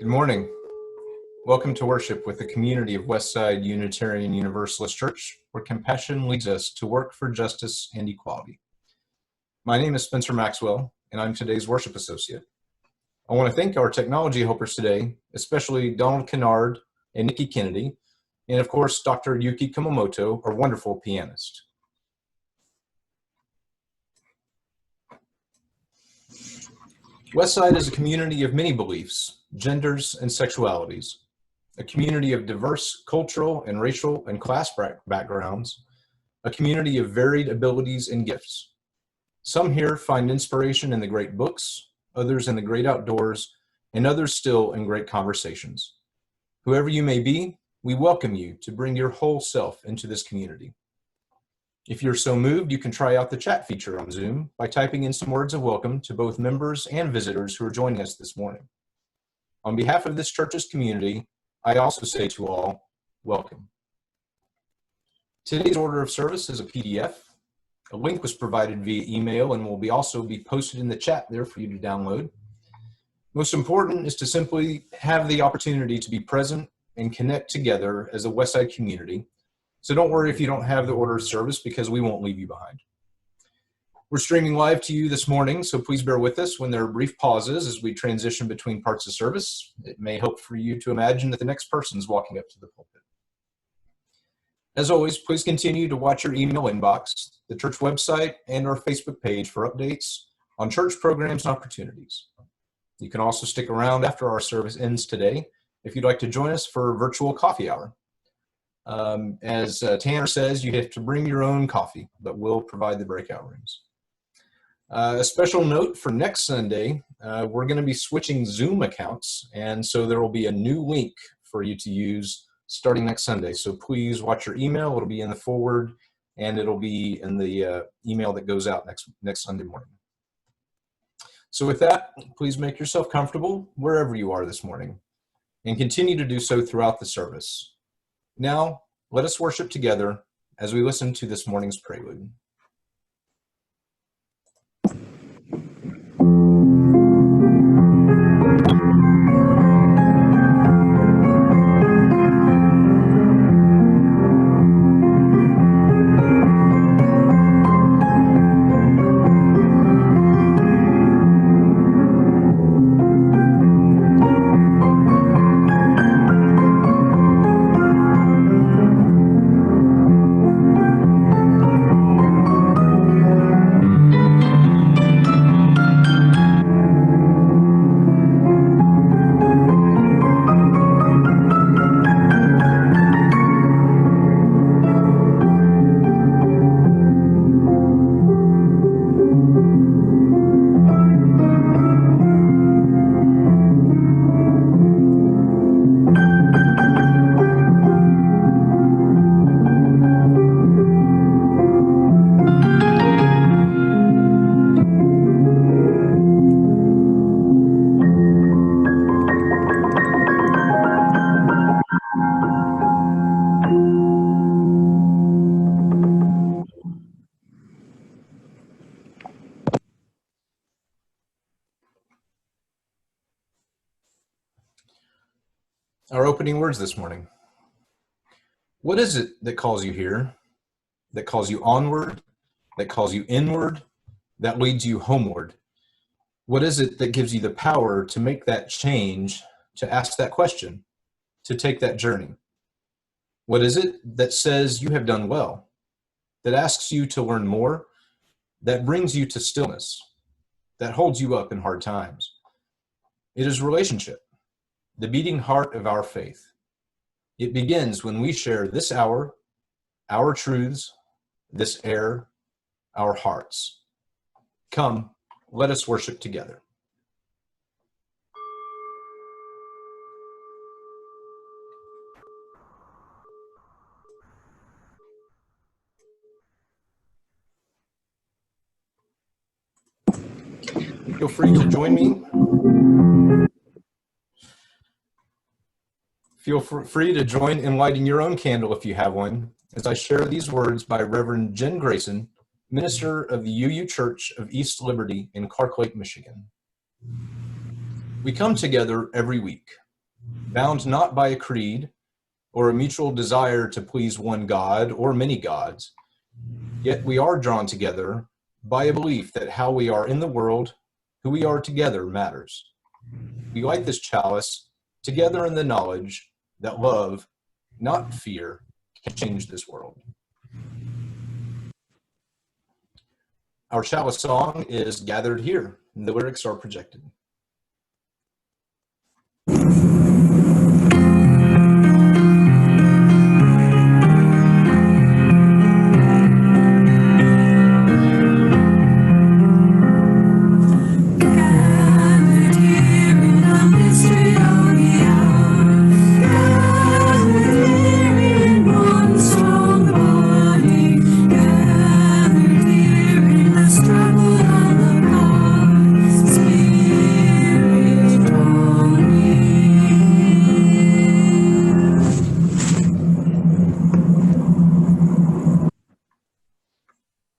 Good morning. Welcome to worship with the community of Westside Unitarian Universalist Church, where compassion leads us to work for justice and equality. My name is Spencer Maxwell, and I'm today's worship associate. I want to thank our technology helpers today, especially Donald Kennard and Nikki Kennedy, and of course, Dr. Yuki Kumamoto, our wonderful pianist. Westside is a community of many beliefs, genders, and sexualities, a community of diverse cultural and racial and class backgrounds, a community of varied abilities and gifts. Some here find inspiration in the great books, others in the great outdoors, and others still in great conversations. Whoever you may be, we welcome you to bring your whole self into this community. If you're so moved, you can try out the chat feature on Zoom by typing in some words of welcome to both members and visitors who are joining us this morning. On behalf of this church's community, I also say to all, welcome. Today's order of service is a PDF. A link was provided via email and will also be posted in the chat there for you to download. Most important is to simply have the opportunity to be present and connect together as a Westside community. So don't worry if you don't have the order of service, because we won't leave you behind. We're streaming live to you this morning, so please bear with us when there are brief pauses as we transition between parts of service. It may help for you to imagine that the next person is walking up to the pulpit. As always, please continue to watch your email inbox, the church website, and our Facebook page for updates on church programs and opportunities. You can also stick around after our service ends today if you'd like to join us for a virtual coffee hour. As Tanner says, you have to bring your own coffee, but we'll provide the breakout rooms. A special note for next Sunday, we're going to be switching Zoom accounts, and so there will be a new link for you to use starting next Sunday. So please watch your email. It'll be in the forward, and it'll be in the email that goes out next Sunday morning. So with that, please make yourself comfortable wherever you are this morning, and continue to do so throughout the service. Now, let us worship together as we listen to this morning's prelude. Our opening words this morning. What is it that calls you here, that calls you onward, that calls you inward, that leads you homeward? What is it that gives you the power to make that change, to ask that question, to take that journey? What is it that says you have done well, that asks you to learn more, that brings you to stillness, that holds you up in hard times? It is relationship, the beating heart of our faith. It begins when we share this hour, our truths, this air, our hearts. Come, let us worship together. Feel free to join me. Feel free to join in lighting your own candle if you have one, as I share these words by Reverend Jen Grayson, minister of the UU Church of East Liberty in Clark Lake, Michigan. We come together every week bound not by a creed or a mutual desire to please one God or many gods, yet we are drawn together by a belief that how we are in the world, who we are together, matters. We light this chalice together in the knowledge that love, not fear, can change this world. Our chalice song is Gathered Here. The lyrics are projected.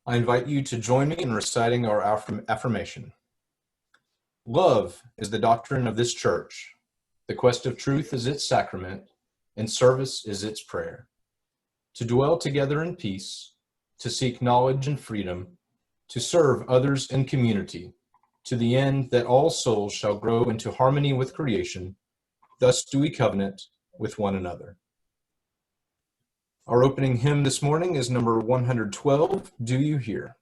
I invite you to join me in reciting our affirmation. Love is the doctrine of this church. The quest of truth is its sacrament, and service is its prayer. To dwell together in peace, to seek knowledge and freedom, to serve others in community, to the end that all souls shall grow into harmony with creation, thus do we covenant with one another. Our opening hymn this morning is number 112, Do You Hear?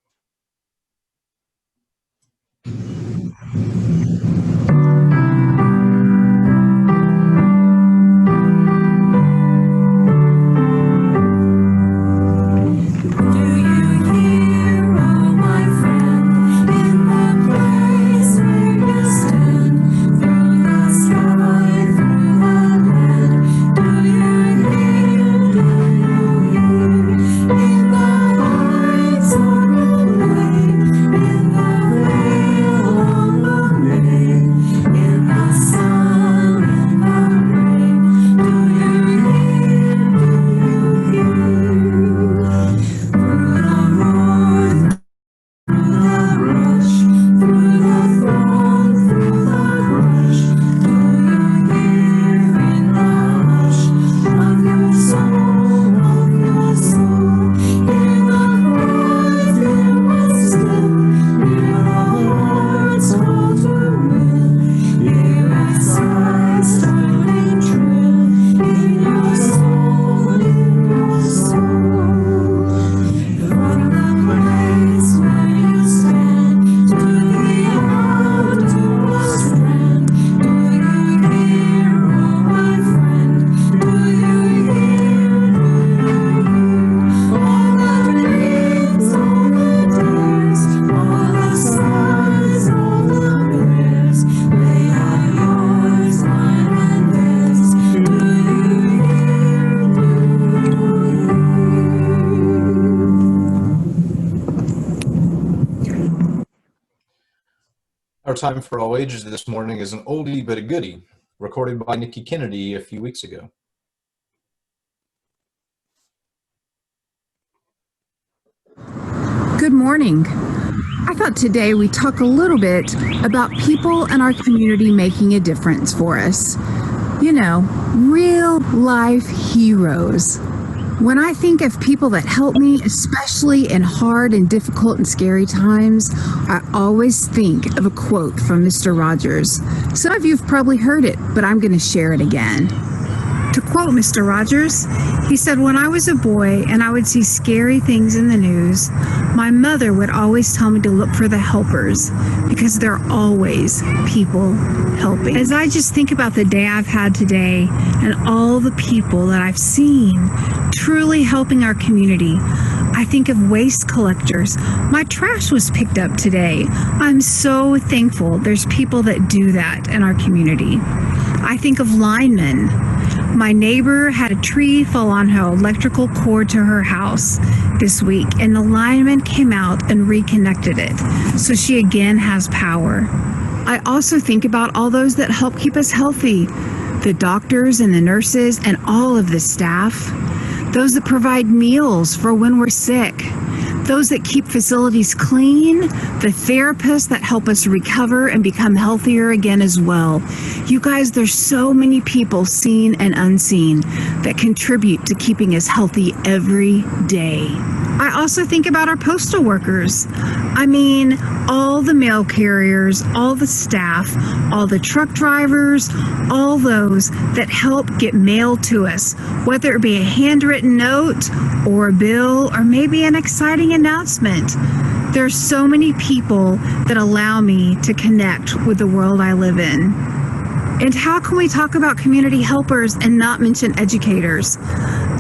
Our time for all ages this morning is an oldie but a goodie, recorded by Nikki Kennedy a few weeks ago. Good morning. I thought today we'd talk a little bit about people in our community making a difference for us. You know, real life heroes. When I think of people that help me, especially in hard and difficult and scary times, I always think of a quote from Mr. Rogers. Some of you have probably heard it, but I'm going to share it again. To quote Mr. Rogers, he said, "When I was a boy and I would see scary things in the news, my mother would always tell me to look for the helpers because there are always people helping." As I just think about the day I've had today and all the people that I've seen truly helping our community, I think of waste collectors. My trash was picked up today. I'm so thankful there's people that do that in our community. I think of linemen. My neighbor had a tree fall on her electrical cord to her house this week, and the lineman came out and reconnected it, so she again has power. I also think about all those that help keep us healthy, the doctors and the nurses and all of the staff, those that provide meals for when we're sick, those that keep facilities clean, the therapists that help us recover and become healthier again as well. You guys, there's so many people, seen and unseen, that contribute to keeping us healthy every day. I also think about our postal workers. I mean, all the mail carriers, all the staff, all the truck drivers, all those that help get mail to us, whether it be a handwritten note or a bill or maybe an exciting announcement. There's so many people that allow me to connect with the world I live in. And how can we talk about community helpers and not mention educators?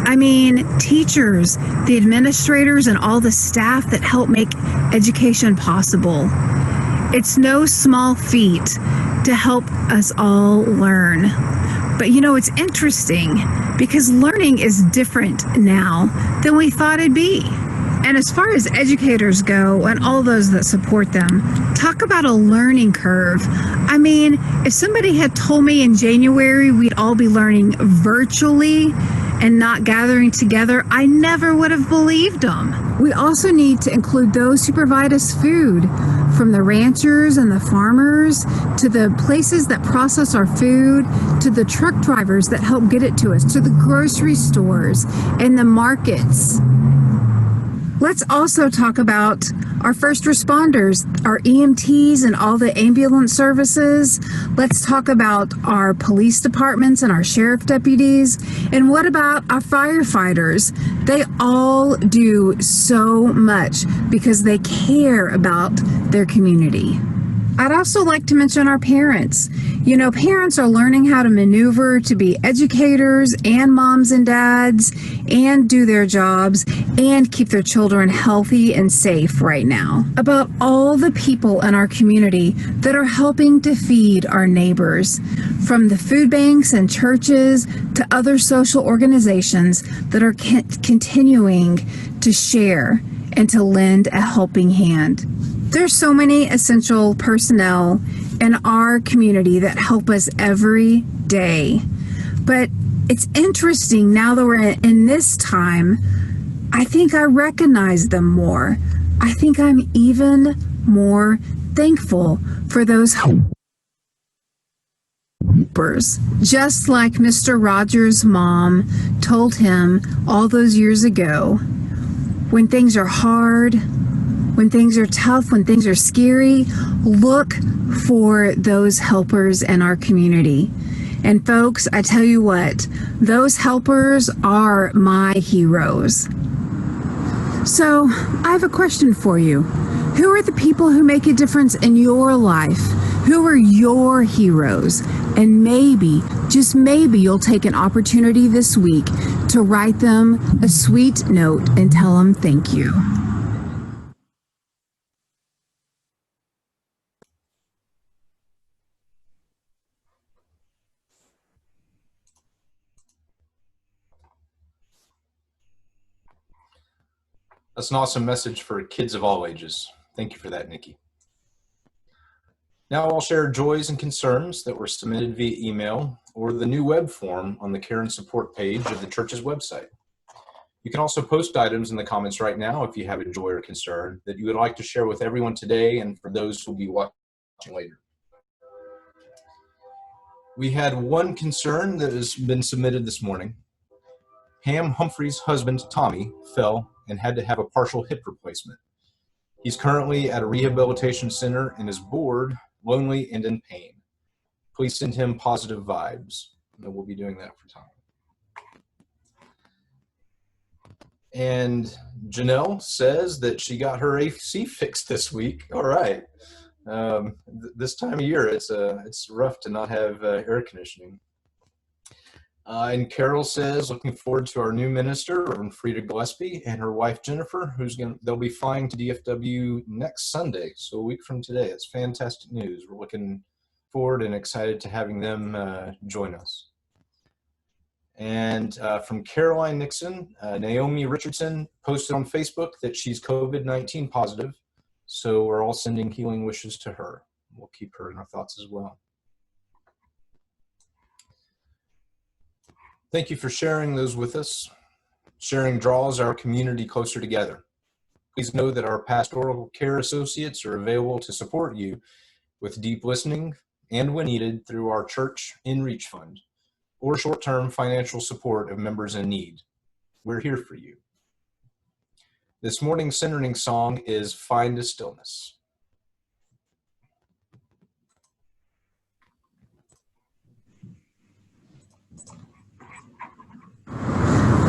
I mean, teachers, the administrators, and all the staff that help make education possible. It's no small feat to help us all learn. But you know, it's interesting because learning is different now than we thought it'd be. And as far as educators go and all those that support them, talk about a learning curve. I mean, if somebody had told me in January we'd all be learning virtually and not gathering together, I never would have believed them. We also need to include those who provide us food, from the ranchers and the farmers, to the places that process our food, to the truck drivers that help get it to us, to the grocery stores and the markets. Let's also talk about our first responders, our EMTs and all the ambulance services. Let's talk about our police departments and our sheriff deputies. And what about our firefighters? They all do so much because they care about their community. I'd also like to mention our parents. You know, parents are learning how to maneuver to be educators and moms and dads and do their jobs and keep their children healthy and safe right now. About all the people in our community that are helping to feed our neighbors, from the food banks and churches to other social organizations that are continuing to share and to lend a helping hand. There's so many essential personnel in our community that help us every day. But it's interesting now that we're in this time, I think I recognize them more. I think I'm even more thankful for those helpers. Just like Mr. Rogers' mom told him all those years ago, when things are hard, when things are tough, when things are scary, look for those helpers in our community. And folks, I tell you what, those helpers are my heroes. So I have a question for you. Who are the people who make a difference in your life? Who are your heroes? And maybe, just maybe, you'll take an opportunity this week to write them a sweet note and tell them thank you. That's an awesome message for kids of all ages. Thank you for that, Nikki. Now I'll share joys and concerns that were submitted via email or the new web form on the Care and Support page of the church's website. You can also post items in the comments right now if you have a joy or concern that you would like to share with everyone today and for those who will be watching later. We had one concern that has been submitted this morning. Pam Humphrey's husband, Tommy, fell and had to have a partial hip replacement. He's currently at a rehabilitation center and is bored, lonely, and in pain. Please send him positive vibes. And we'll be doing that for Tommy. And Janelle says that she got her AC fixed this week. All right. This time of year, it's rough to not have air conditioning. And Carol says, looking forward to our new minister, Reverend Frida Gillespie, and her wife Jennifer, they'll be flying to DFW next Sunday, so a week from today. It's fantastic news. We're looking forward and excited to having them join us. And from Caroline Nixon, Naomi Richardson posted on Facebook that she's COVID-19 positive, so we're all sending healing wishes to her. We'll keep her in our thoughts as well. Thank you for sharing those with us. Sharing draws our community closer together. Please know that our pastoral care associates are available to support you with deep listening and, when needed, through our Church in Reach Fund or short-term financial support of members in need. We're here for you. This morning's centering song is Find a Stillness.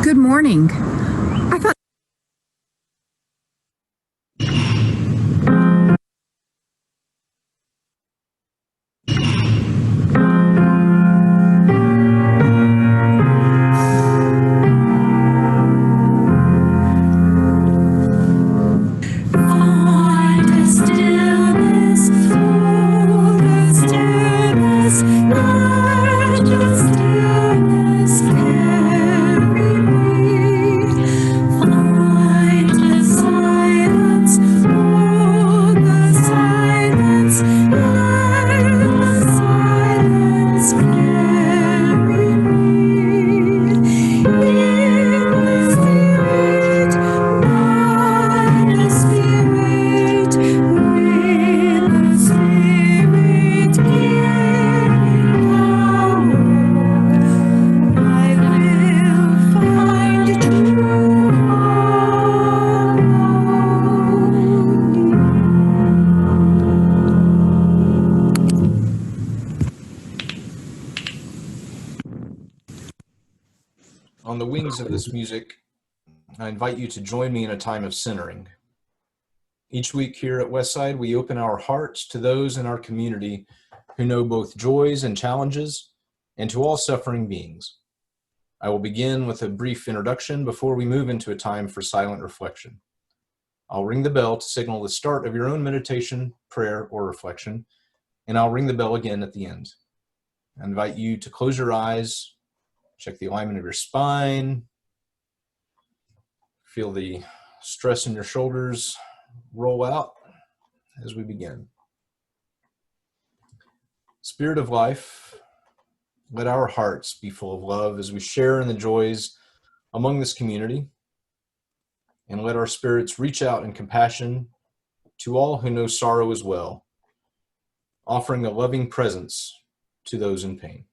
Good morning. I thought on the wings of this music, I invite you to join me in a time of centering. Each week here at Westside, we open our hearts to those in our community who know both joys and challenges, and to all suffering beings. I will begin with a brief introduction before we move into a time for silent reflection. I'll ring the bell to signal the start of your own meditation, prayer, or reflection, and I'll ring the bell again at the end. I invite you to close your eyes, check the alignment of your spine, feel the stress in your shoulders roll out as we begin. Spirit of life, let our hearts be full of love as we share in the joys among this community, and let our spirits reach out in compassion to all who know sorrow as well, offering a loving presence to those in pain.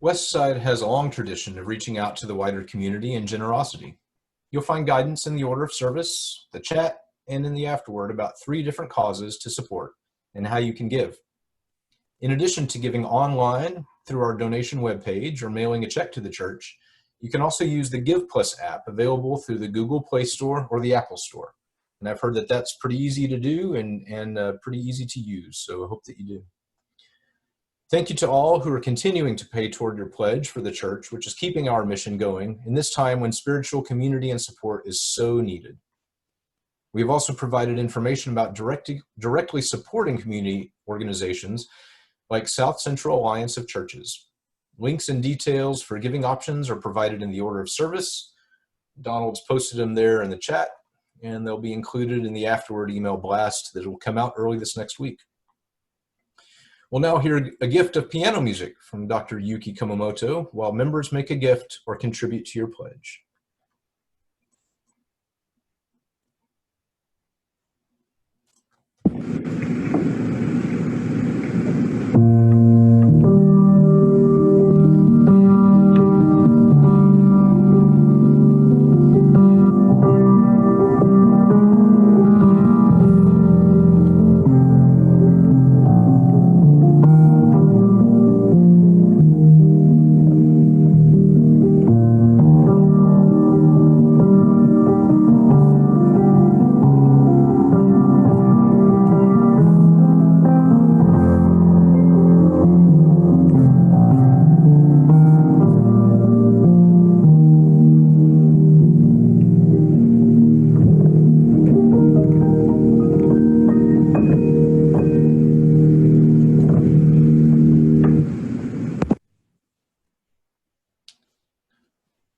Westside has a long tradition of reaching out to the wider community in generosity. You'll find guidance in the order of service, the chat, and in the afterword about 3 different causes to support and how you can give. In addition to giving online through our donation webpage or mailing a check to the church, you can also use the Give Plus app available through the Google Play Store or the Apple Store. And I've heard that that's pretty easy to do and pretty easy to use, so I hope that you do. Thank you to all who are continuing to pay toward your pledge for the church, which is keeping our mission going in this time when spiritual community and support is so needed. We have also provided information about directly supporting community organizations like South Central Alliance of Churches. Links and details for giving options are provided in the order of service. Donald's posted them there in the chat, and they'll be included in the afterward email blast that will come out early this next week. We'll now hear a gift of piano music from Dr. Yuki Kumamoto while members make a gift or contribute to your pledge.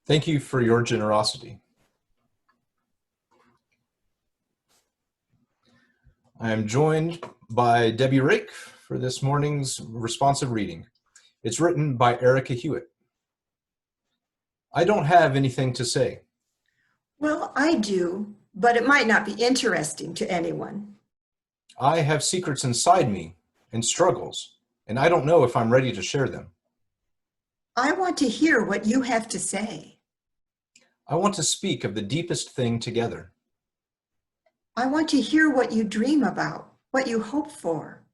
Thank you for your generosity. I am joined by Debby Rake for this morning's responsive reading. It's written by Erica Hewitt. I don't have anything to say. Well, I do, but it might not be interesting to anyone. I have secrets inside me and struggles, and I don't know if I'm ready to share them. I want to hear what you have to say. I want to speak of the deepest thing together. I want to hear what you dream about, what you hope for.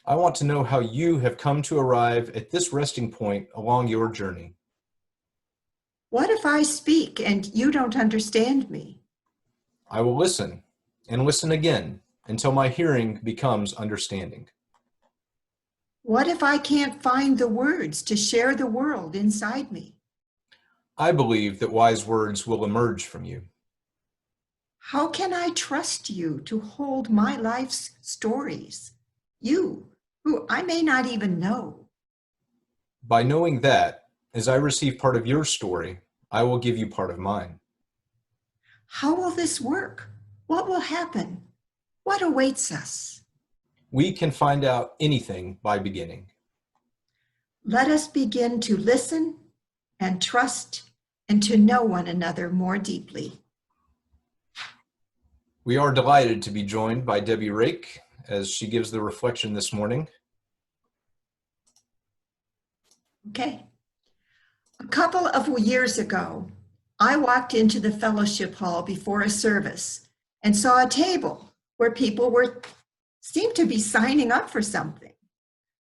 I want to know how you have come to arrive at this resting point along your journey. What if I speak and you don't understand me? I will listen and listen again until my hearing becomes understanding. What if I can't find the words to share the world inside me? I believe that wise words will emerge from you. How can I trust you to hold my life's stories? You, who I may not even know. By knowing that, as I receive part of your story, I will give you part of mine. How will this work? What will happen? What awaits us? We can find out anything by beginning. Let us begin to listen and trust and to know one another more deeply. We are delighted to be joined by Debby Rake as she gives the reflection this morning. Okay. A couple of years ago, I walked into the fellowship hall before a service and saw a table where people seemed to be signing up for something.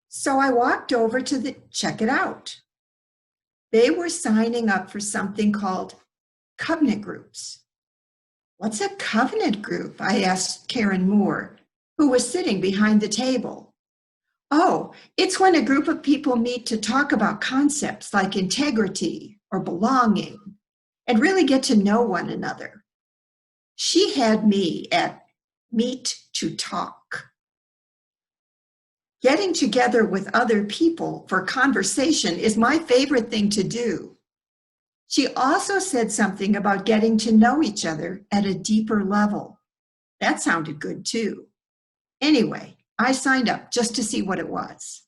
So I walked over to check it out. They were signing up for something called covenant groups. What's a covenant group? I asked Karen Moore, who was sitting behind the table. Oh, it's when a group of people meet to talk about concepts like integrity or belonging and really get to know one another. She had me at meet to talk. Getting together with other people for conversation is my favorite thing to do. She also said something about getting to know each other at a deeper level. That sounded good too. Anyway, I signed up just to see what it was.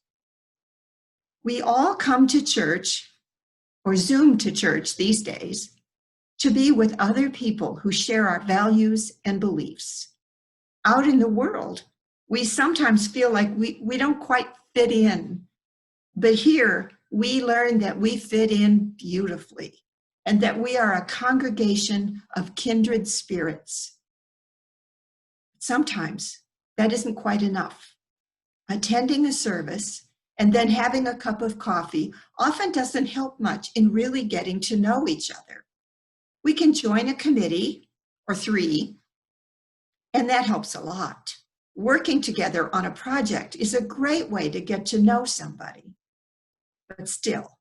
We all come to church, or Zoom to church these days, to be with other people who share our values and beliefs. Out in the world, we sometimes feel like we don't quite fit in. But here, we learn that we fit in beautifully and that we are a congregation of kindred spirits. Sometimes that isn't quite enough. Attending a service and then having a cup of coffee often doesn't help much in really getting to know each other. We can join a committee or 3, and that helps a lot. Working together on a project is a great way to get to know somebody. But still,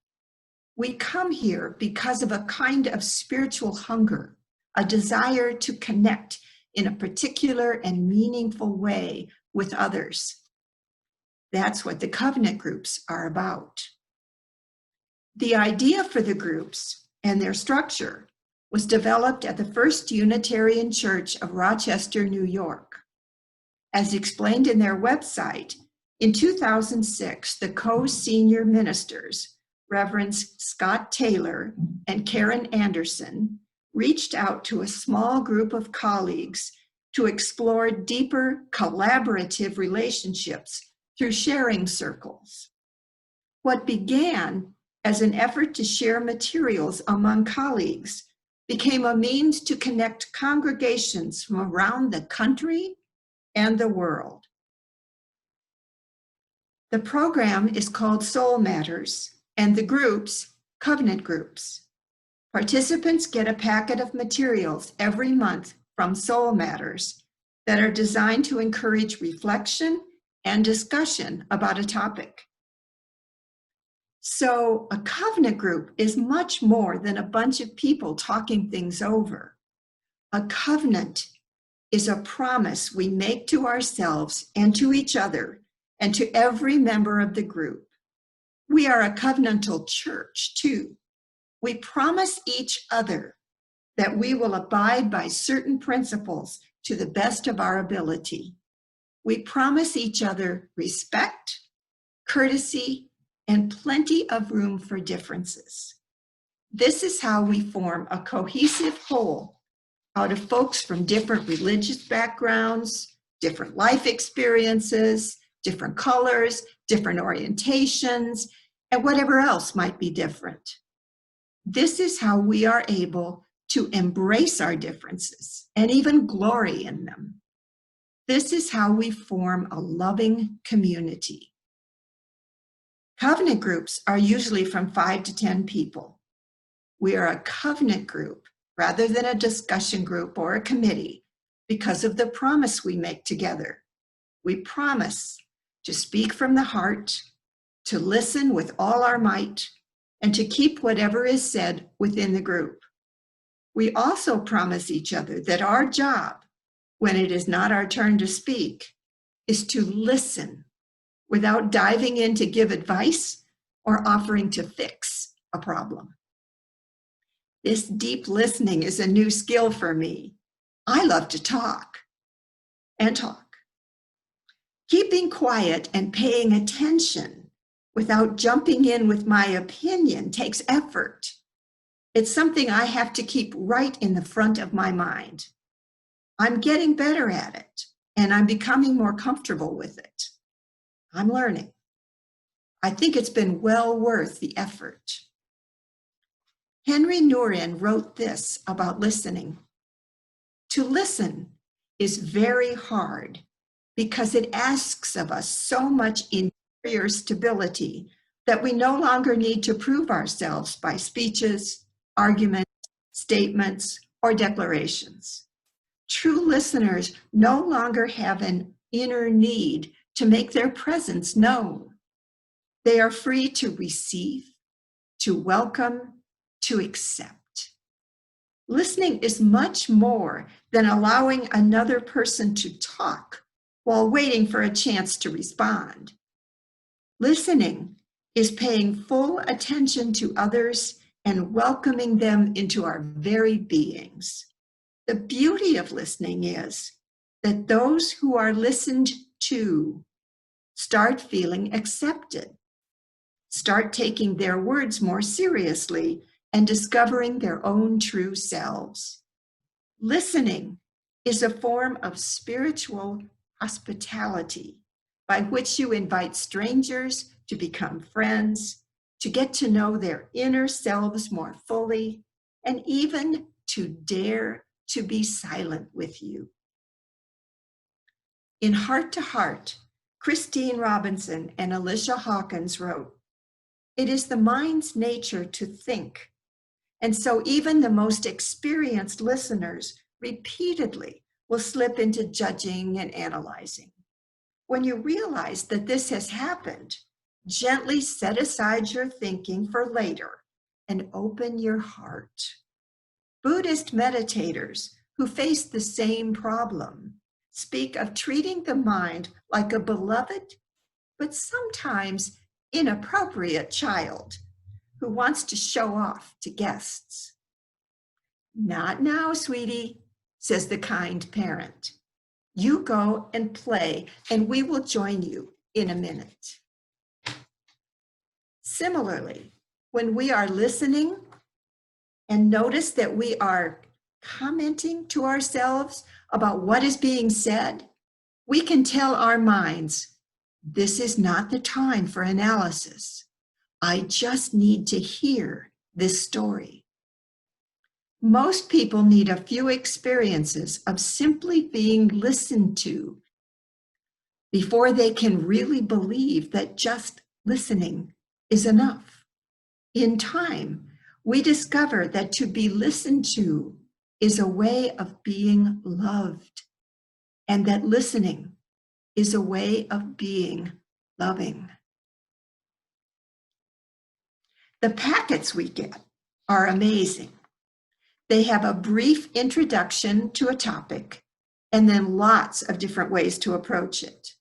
we come here because of a kind of spiritual hunger, a desire to connect in a particular and meaningful way with others. That's what the covenant groups are about. The idea for the groups and their structure was developed at the First Unitarian Church of Rochester, New York. As explained in their website, in 2006, the co-senior ministers, Reverends Scott Taylor and Karen Anderson, reached out to a small group of colleagues to explore deeper collaborative relationships through sharing circles. What began as an effort to share materials among colleagues became a means to connect congregations from around the country and the world. The program is called Soul Matters, and the groups, Covenant Groups. Participants get a packet of materials every month from Soul Matters that are designed to encourage reflection and discussion about a topic. So a covenant group is much more than a bunch of people talking things over. A covenant is a promise we make to ourselves and to each other and to every member of the group. We are a covenantal church too. We promise each other that we will abide by certain principles to the best of our ability. We promise each other respect, courtesy, and plenty of room for differences. This is how we form a cohesive whole out of folks from different religious backgrounds, different life experiences, different colors, different orientations, and whatever else might be different. This is how we are able to embrace our differences and even glory in them. This is how we form a loving community. Covenant groups are usually from 5 to 10 people. We are a covenant group rather than a discussion group or a committee because of the promise we make together. We promise to speak from the heart, to listen with all our might, and to keep whatever is said within the group. We also promise each other that our job, when it is not our turn to speak, is to listen without diving in to give advice or offering to fix a problem. This deep listening is a new skill for me. I love to talk and talk. Keeping quiet and paying attention without jumping in with my opinion takes effort. It's something I have to keep right in the front of my mind. I'm getting better at it, and I'm becoming more comfortable with it. I'm learning. I think it's been well worth the effort. Henry Nouwen wrote this about listening. To listen is very hard because it asks of us so much interior stability that we no longer need to prove ourselves by speeches, arguments, statements, or declarations. True listeners no longer have an inner need to make their presence known. They are free to receive, to welcome, to accept. Listening is much more than allowing another person to talk while waiting for a chance to respond. Listening is paying full attention to others and welcoming them into our very beings. The beauty of listening is that those who are listened to start feeling accepted, start taking their words more seriously, and discovering their own true selves. Listening is a form of spiritual hospitality by which you invite strangers to become friends, to get to know their inner selves more fully, and even to dare to be silent with you. In Heart to Heart, Christine Robinson and Alicia Hawkins wrote, "It is the mind's nature to think, and so even the most experienced listeners repeatedly will slip into judging and analyzing. When you realize that this has happened, gently set aside your thinking for later and open your heart." Buddhist meditators who face the same problem speak of treating the mind like a beloved but sometimes inappropriate child who wants to show off to guests. "Not now, sweetie," says the kind parent. "You go and play, and we will join you in a minute." Similarly, when we are listening and notice that we are commenting to ourselves about what is being said, we can tell our minds, "This is not the time for analysis. I just need to hear this story." Most people need a few experiences of simply being listened to before they can really believe that just listening is enough. In time, we discover that to be listened to is a way of being loved, and that listening is a way of being loving. The packets we get are amazing. They have a brief introduction to a topic and then lots of different ways to approach it.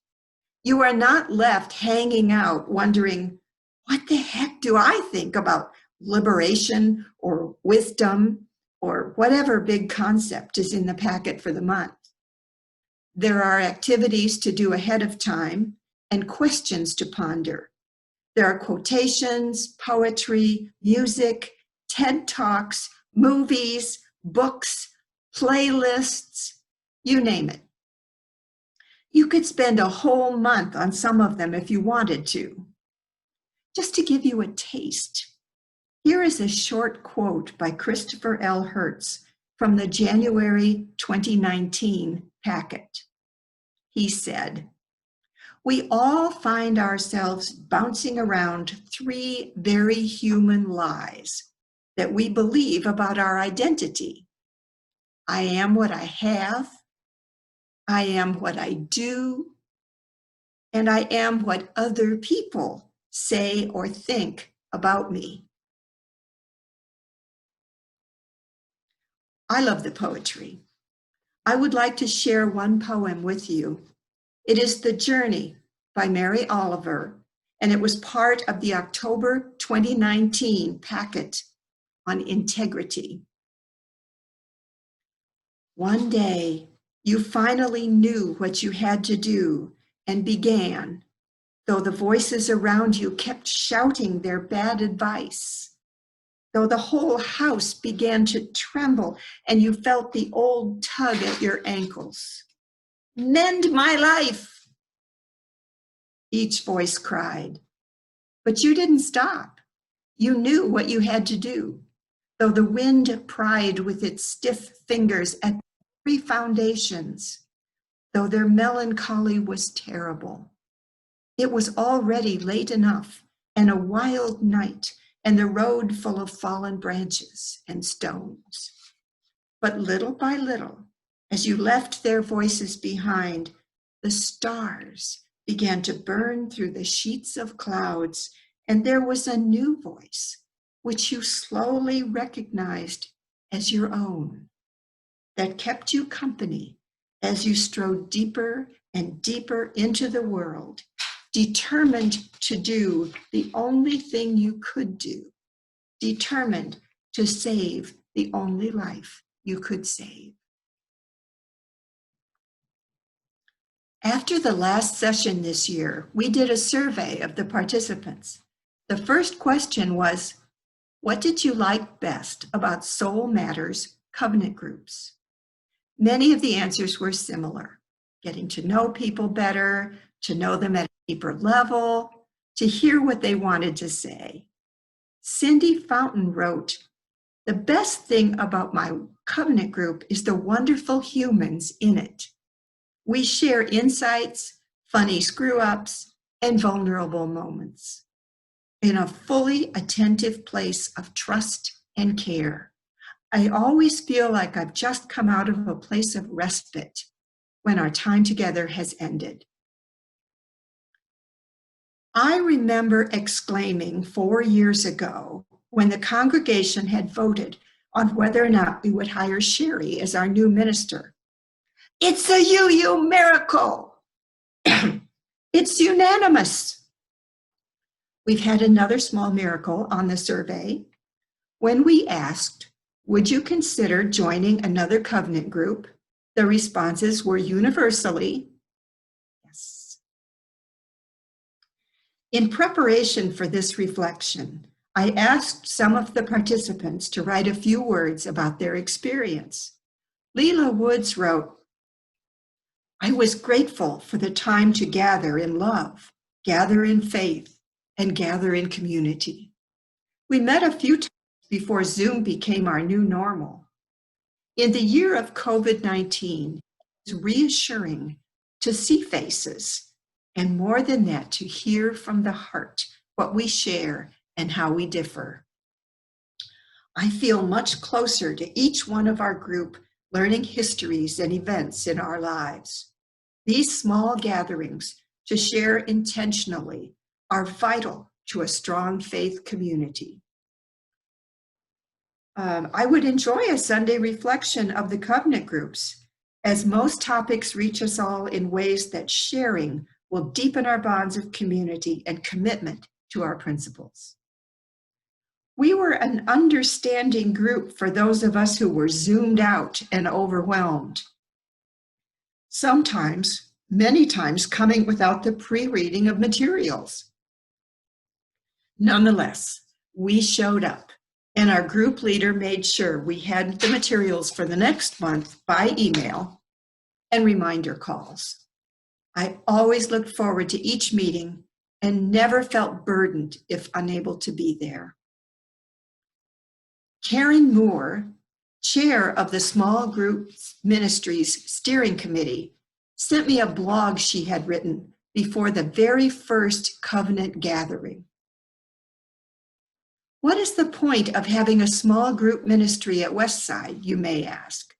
You are not left hanging out wondering, what the heck do I think about liberation or wisdom or whatever big concept is in the packet for the month? There are activities to do ahead of time and questions to ponder. There are quotations, poetry, music, TED Talks, movies, books, playlists, you name it. You could spend a whole month on some of them if you wanted to. Just to give you a taste, here is a short quote by Christopher L. Hertz from the January 2019 packet. He said, "We all find ourselves bouncing around three very human lies that we believe about our identity. I am what I have, I am what I do, and I am what other people say or think about me." I love the poetry. I would like to share one poem with you. It is The Journey by Mary Oliver, and it was part of the October 2019 packet on integrity. One day, you finally knew what you had to do and began, though the voices around you kept shouting their bad advice, though the whole house began to tremble and you felt the old tug at your ankles. "Mend my life," each voice cried. But you didn't stop. You knew what you had to do, though the wind pried with its stiff fingers at every foundations, though their melancholy was terrible. It was already late enough and a wild night and the road full of fallen branches and stones. But little by little, as you left their voices behind, the stars began to burn through the sheets of clouds, and there was a new voice, which you slowly recognized as your own, that kept you company as you strode deeper and deeper into the world, determined to do the only thing you could do, determined to save the only life you could save. After the last session this year, we did a survey of the participants. The first question was, what did you like best about Soul Matters covenant groups? Many of the answers were similar: getting to know people better, to know them at a deeper level, to hear what they wanted to say. Cindy Fountain wrote, "The best thing about my covenant group is the wonderful humans in it. We share insights, funny screw-ups, and vulnerable moments in a fully attentive place of trust and care. I always feel like I've just come out of a place of respite when our time together has ended." I remember exclaiming 4 years ago when the congregation had voted on whether or not we would hire Sherry as our new minister, "It's a UU miracle." It's unanimous. We've had another small miracle on the survey. When we asked, would you consider joining another covenant group? The responses were universally, yes. In preparation for this reflection, I asked some of the participants to write a few words about their experience. Leela Woods wrote, I was grateful for the time to gather in love, gather in faith, and gather in community. We met a few times before Zoom became our new normal. In the year of COVID-19, it's reassuring to see faces, and more than that, to hear from the heart what we share and how we differ. I feel much closer to each one of our group, learning histories and events in our lives. These small gatherings to share intentionally are vital to a strong faith community. I would enjoy a Sunday reflection of the covenant groups, as most topics reach us all in ways that sharing will deepen our bonds of community and commitment to our principles. We were an understanding group for those of us who were zoomed out and overwhelmed. Sometimes, many times, coming without the pre-reading of materials. Nonetheless, we showed up, and our group leader made sure we had the materials for the next month by email and reminder calls. I always looked forward to each meeting and never felt burdened if unable to be there. Karen Moore, chair of the Small Group Ministries Steering Committee, sent me a blog she had written before the very first covenant gathering. What is the point of having a small group ministry at Westside, you may ask?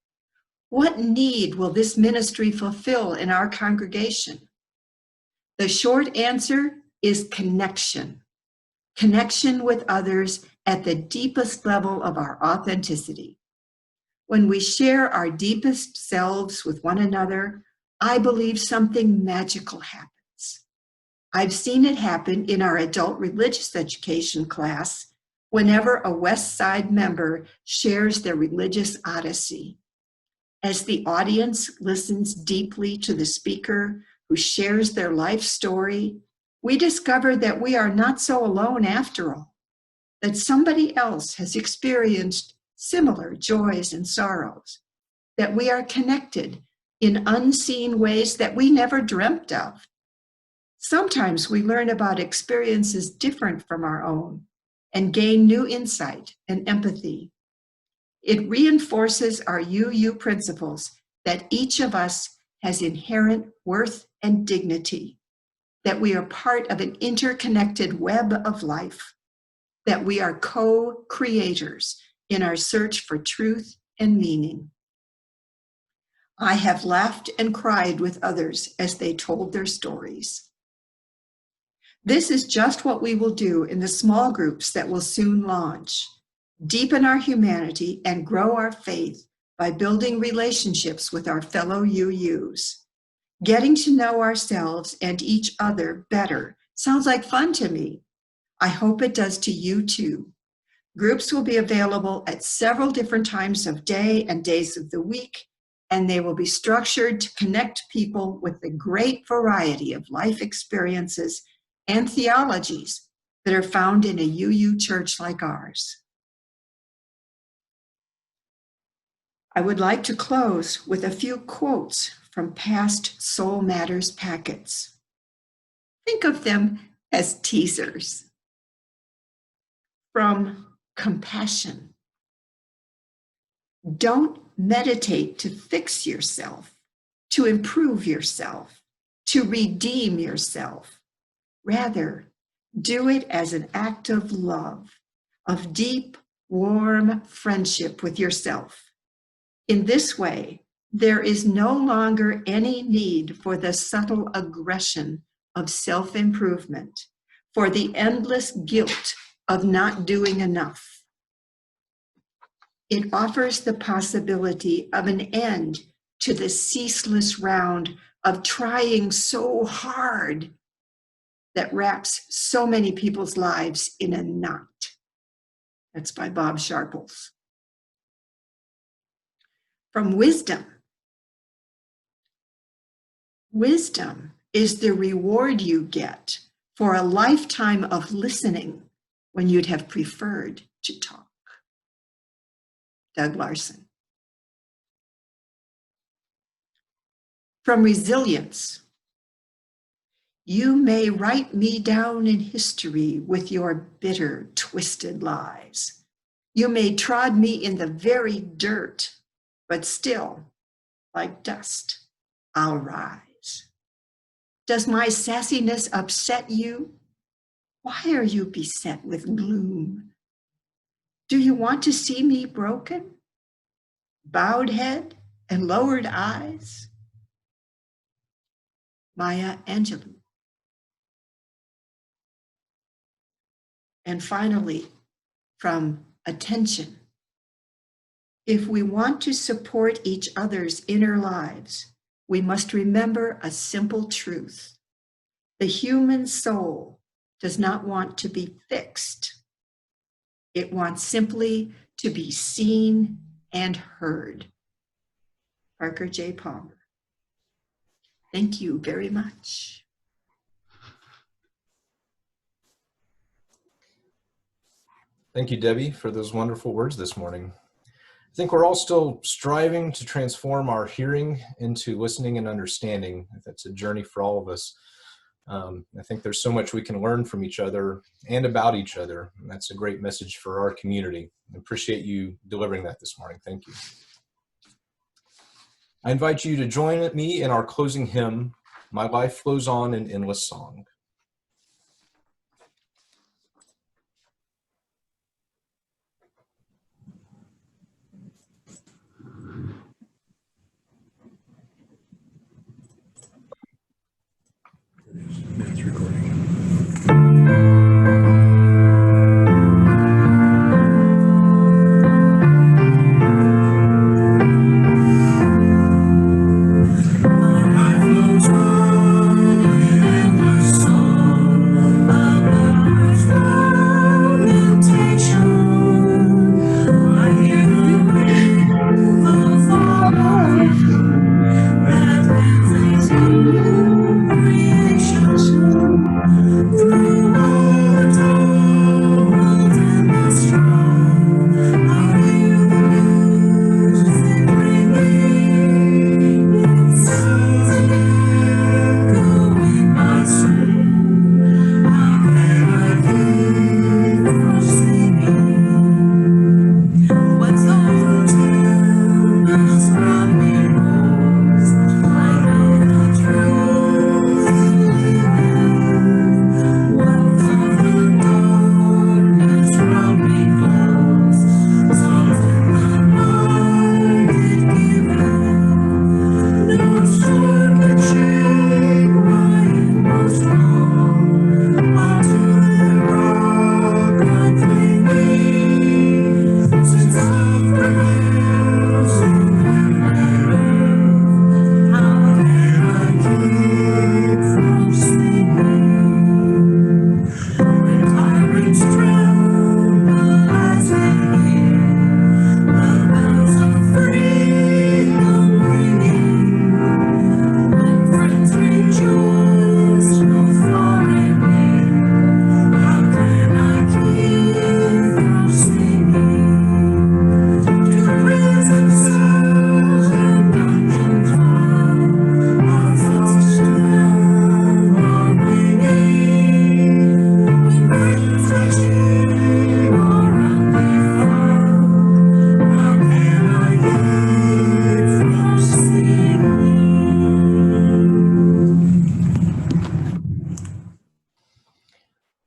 What need will this ministry fulfill in our congregation? The short answer is connection. Connection with others at the deepest level of our authenticity. When we share our deepest selves with one another, I believe something magical happens. I've seen it happen in our adult religious education class whenever a West Side member shares their religious odyssey. As the audience listens deeply to the speaker who shares their life story, we discover that we are not so alone after all, that somebody else has experienced similar joys and sorrows, that we are connected in unseen ways that we never dreamt of. Sometimes we learn about experiences different from our own and gain new insight and empathy. It reinforces our UU principles that each of us has inherent worth and dignity, that we are part of an interconnected web of life, that we are co-creators in our search for truth and meaning. I have laughed and cried with others as they told their stories. This is just what we will do in the small groups that will soon launch. Deepen our humanity and grow our faith by building relationships with our fellow UUs. Getting to know ourselves and each other better sounds like fun to me. I hope it does to you too. Groups will be available at several different times of day and days of the week, and they will be structured to connect people with the great variety of life experiences and theologies that are found in a UU church like ours. I would like to close with a few quotes from past Soul Matters packets. Think of them as teasers. From Compassion. Don't meditate to fix yourself, to improve yourself, to redeem yourself. Rather, do it as an act of love, of deep, warm friendship with yourself. In this way, there is no longer any need for the subtle aggression of self-improvement, for the endless guilt of not doing enough. It offers the possibility of an end to the ceaseless round of trying so hard that wraps so many people's lives in a knot. That's by Bob Sharples. From wisdom. Wisdom is the reward you get for a lifetime of listening when you'd have preferred to talk. Doug Larson. From resilience. You may write me down in history with your bitter, twisted lies. You may trod me in the very dirt, but still, like dust, I'll rise. Does my sassiness upset you? Why are you beset with gloom? Do you want to see me broken? Bowed head and lowered eyes? Maya Angelou. And finally, from attention. If we want to support each other's inner lives, we must remember a simple truth. The human soul does not want to be fixed. It wants simply to be seen and heard. Parker J. Palmer. Thank you very much. Thank you, Debbie, for those wonderful words this morning. I think we're all still striving to transform our hearing into listening and understanding. That's a journey for all of us. I think there's so much we can learn from each other and about each other. And that's a great message for our community. I appreciate you delivering that this morning. Thank you. I invite you to join me in our closing hymn, My Life Flows On in Endless Song. It's recording.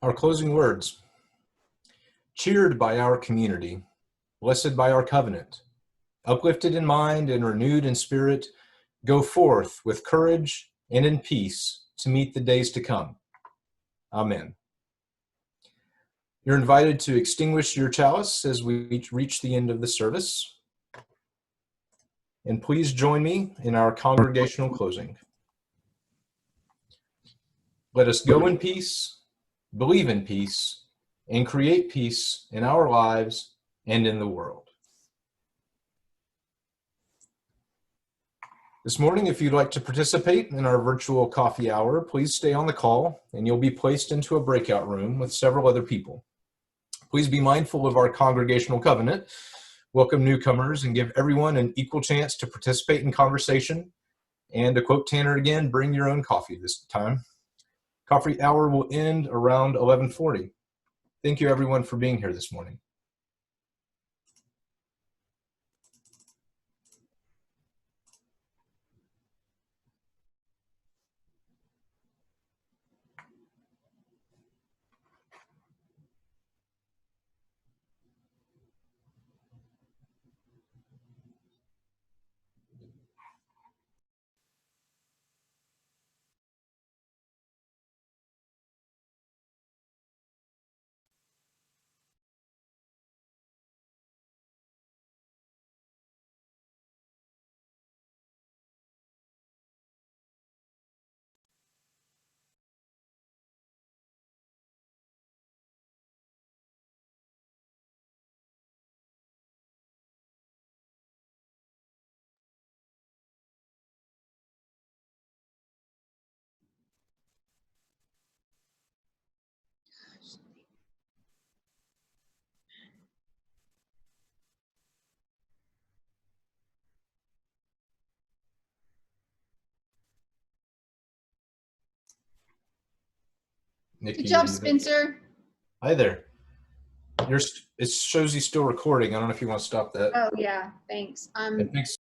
Our closing words. Cheered by our community, blessed by our covenant, uplifted in mind and renewed in spirit, go forth with courage and in peace to meet the days to come. Amen. You're invited to extinguish your chalice as we reach the end of the service. And please join me in our congregational closing. Let us go in peace, believe in peace, and create peace in our lives and in the world. This morning, if you'd like to participate in our virtual coffee hour, please stay on the call and you'll be placed into a breakout room with several other people. Please be mindful of our congregational covenant. Welcome newcomers and give everyone an equal chance to participate in conversation. And to quote Tanner again, bring your own coffee this time. Coffee hour will end around 11:40. Thank you everyone for being here this morning. Nikki, Good job, are you there? Spencer. Hi there. It shows you still recording. I don't know if you want to stop that. Oh yeah, thanks. It thinks